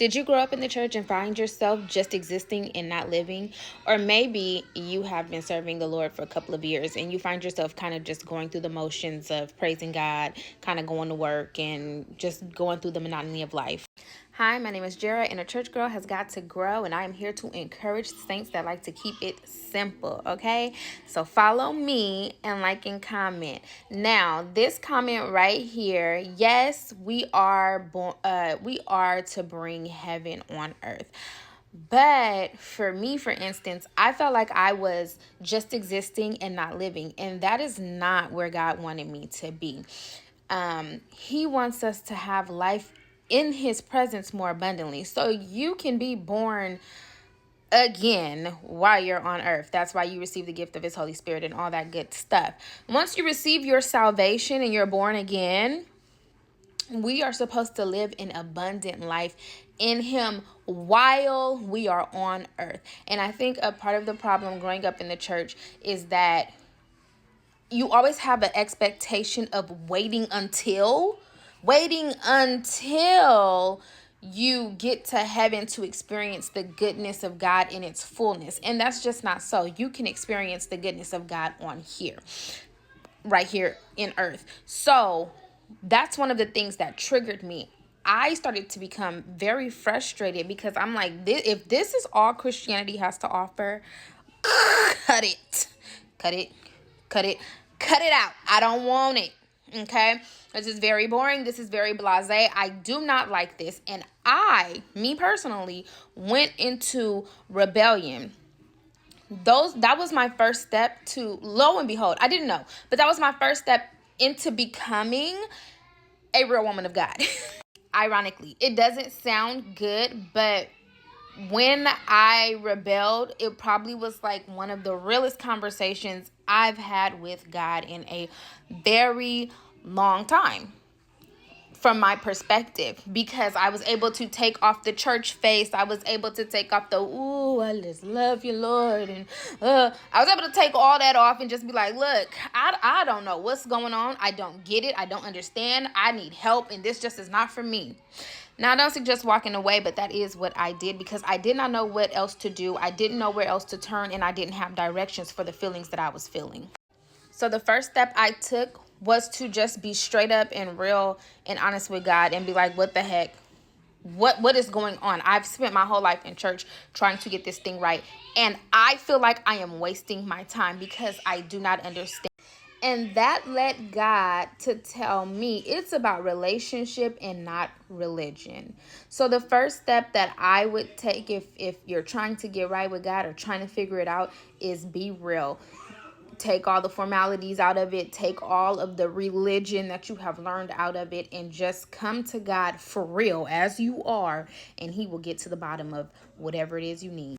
Did you grow up in the church and find yourself just existing and not living? Or maybe you have been serving the Lord for a couple of years and you find yourself kind of just going through the motions of praising God, kind of going to work and just going through the monotony of life. Hi, my name is Jera, and a church girl has got to grow, and I am here to encourage saints that like to keep it simple, okay? So follow me and like and comment. Now, this comment right here, yes, we are to bring heaven on earth. But for me, for instance, I felt like I was just existing and not living, and that is not where God wanted me to be. He wants us to have life in his presence more abundantly. So you can be born again while you're on earth. That's why you receive the gift of his Holy Spirit and all that good stuff. Once you receive your salvation and you're born again, we are supposed to live an abundant life in him while we are on earth. And I think a part of the problem growing up in the church is that you always have an expectation of waiting until you get to heaven to experience the goodness of God in its fullness. And that's just not so. You can experience the goodness of God on here, right here in earth. So that's one of the things that triggered me. I started to become very frustrated because I'm like, if this is all Christianity has to offer, cut it out. I don't want it. Okay, this is very boring. This is very blasé. I do not like this. And me personally, went into rebellion. That was my first step to, lo and behold, I didn't know, but that was my first step into becoming a real woman of God. Ironically, it doesn't sound good, but when I rebelled, it probably was like one of the realest conversations I've had with God in a very long time, from my perspective, because I was able to take off the church face. I was able to take off the, ooh, I just love you, Lord. And I was able to take all that off and just be like, look, I don't know what's going on. I don't get it. I don't understand. I need help. And this just is not for me. Now, I don't suggest walking away, but that is what I did because I did not know what else to do. I didn't know where else to turn, and I didn't have directions for the feelings that I was feeling. So the first step I took was to just be straight up and real and honest with God and be like, what the heck? What is going on? I've spent my whole life in church trying to get this thing right, and I feel like I am wasting my time because I do not understand. And that led God to tell me it's about relationship and not religion. So the first step that I would take if you're trying to get right with God or trying to figure it out is be real. Take all the formalities out of it. Take all of the religion that you have learned out of it and just come to God for real as you are. And he will get to the bottom of whatever it is you need.